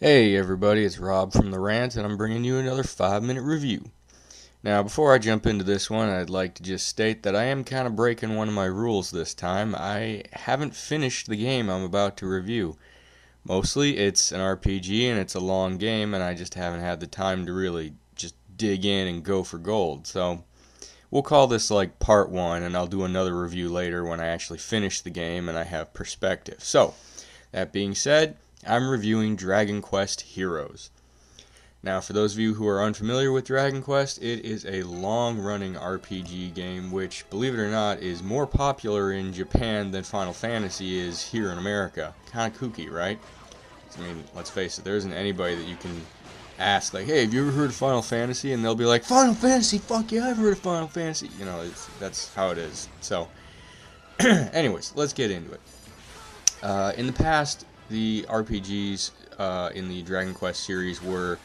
Hey everybody, it's Rob from The Rant, and I'm bringing you another 5-minute review. Now, before I jump into this one, I'd like to just state that I am kind of breaking one of my rules this time. I haven't finished the game I'm about to review. Mostly, it's an RPG and it's a long game, and I just haven't had the time to really just dig in and go for gold. So, we'll call this like part 1, and I'll do another review later when I actually finish the game and I have perspective. So, that being said, I'm reviewing Dragon Quest Heroes. Now, for those of you who are unfamiliar with Dragon Quest, it is a long-running RPG game which, believe it or not, is more popular in Japan than Final Fantasy is here in America. Kind of kooky, right? I mean, let's face it, there isn't anybody that you can ask, like, hey, have you ever heard of Final Fantasy? And they'll be like, Final Fantasy? Fuck yeah, I've heard of Final Fantasy. You know, that's how it is. So, anyways, let's get into it. In the past, the RPGs in the Dragon Quest series were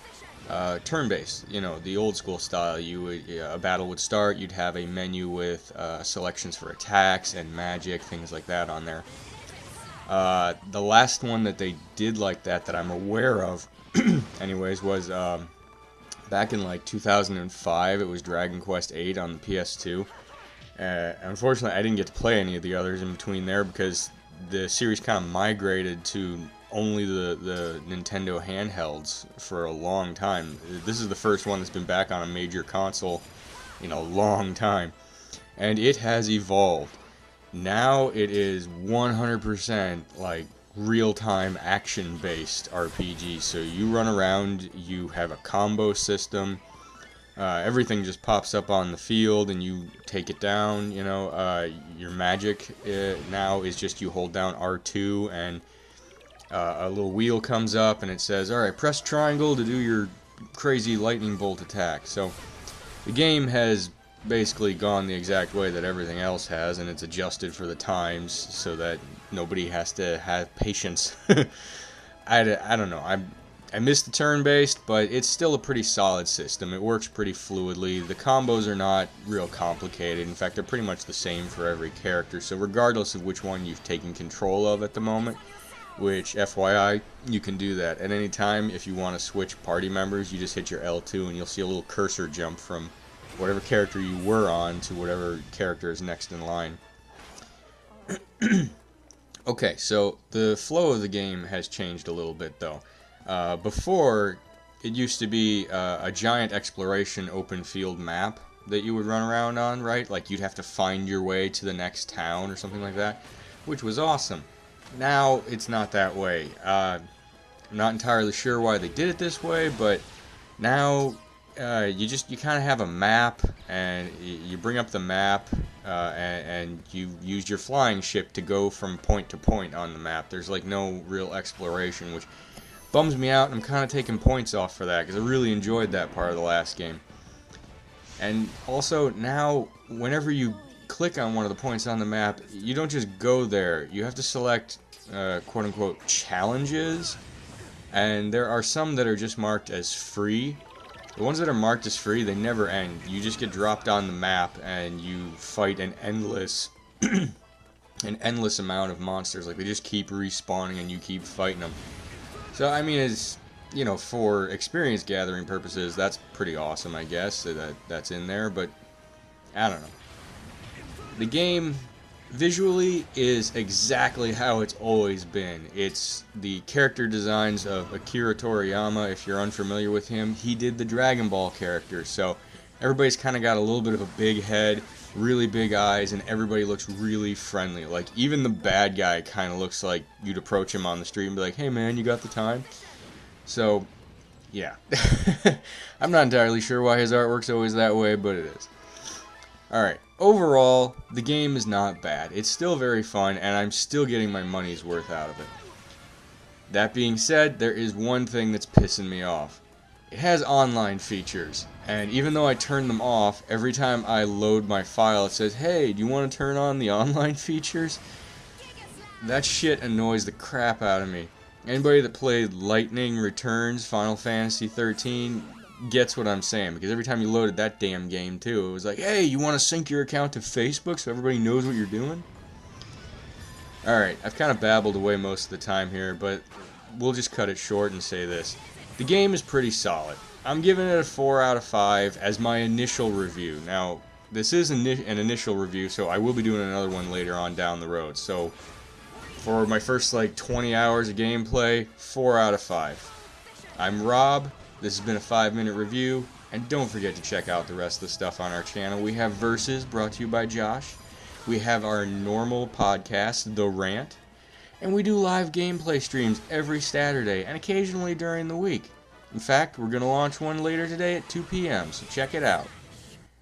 turn-based. You know, the old-school style. A battle would start. You'd have a menu with selections for attacks and magic, things like that on there. The last one that they did like that I'm aware of, anyways, was back in like 2005. It was Dragon Quest 8 on the PS2. Unfortunately, I didn't get to play any of the others in between there because the series kind of migrated to only the Nintendo handhelds for a long time. This is the first one that's been back on a major console in a long time. And it has evolved. Now it is 100% like real-time action-based RPG. So you run around, you have a combo system. Everything just pops up on the field and you take it down. You know, your magic now is just you hold down R2 and a little wheel comes up and it says, alright, press triangle to do your crazy lightning bolt attack. So the game has basically gone the exact way that everything else has, and it's adjusted for the times so that nobody has to have patience. I don't know. I miss the turn-based, but it's still a pretty solid system. It works pretty fluidly. The combos are not real complicated. In fact, they're pretty much the same for every character. So regardless of which one you've taken control of at the moment, which, FYI, you can do that. At any time, if you want to switch party members, you just hit your L2 and you'll see a little cursor jump from whatever character you were on to whatever character is next in line. Okay, so the flow of the game has changed a little bit, though. Before, it used to be a giant exploration open field map that you would run around on, right? Like you'd have to find your way to the next town or something like that, which was awesome. Now it's not that way. I'm not entirely sure why they did it this way, but now you kind of have a map, and you bring up the map, and you use your flying ship to go from point to point on the map. There's like no real exploration, which bums me out, and I'm kind of taking points off for that, because I really enjoyed that part of the last game. And also, now, whenever you click on one of the points on the map, you don't just go there. You have to select, quote-unquote, challenges, and there are some that are just marked as free. The ones that are marked as free, they never end. You just get dropped on the map, and you fight an endless amount of monsters. Like, they just keep respawning, and you keep fighting them. So, I mean, it's, you know, for experience gathering purposes, that's pretty awesome, I guess, that's in there, but I don't know. The game, visually, is exactly how it's always been. It's the character designs of Akira Toriyama. If you're unfamiliar with him, he did the Dragon Ball characters, so everybody's kind of got a little bit of a big head, really big eyes, and everybody looks really friendly. Like, even the bad guy kind of looks like you'd approach him on the street and be like, hey man, you got the time? So, yeah. I'm not entirely sure why his artwork's always that way, but it is. Alright, overall, the game is not bad. It's still very fun, and I'm still getting my money's worth out of it. That being said, there is one thing that's pissing me off. It has online features, and even though I turn them off, every time I load my file it says, hey, do you want to turn on the online features? That shit annoys the crap out of me. Anybody that played Lightning Returns, Final Fantasy 13, gets what I'm saying, because every time you loaded that damn game too, it was like, hey, you want to sync your account to Facebook so everybody knows what you're doing? Alright, I've kind of babbled away most of the time here, but we'll just cut it short and say this. The game is pretty solid. I'm giving it a 4 out of 5 as my initial review. Now, this is an initial review, so I will be doing another one later on down the road. So, for my first like 20 hours of gameplay, 4 out of 5. I'm Rob. This has been a 5-minute review. And don't forget to check out the rest of the stuff on our channel. We have Versus, brought to you by Josh. We have our normal podcast, The Rant. And we do live gameplay streams every Saturday and occasionally during the week. In fact, we're going to launch one later today at 2 p.m., so check it out.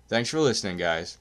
Thanks for listening, guys.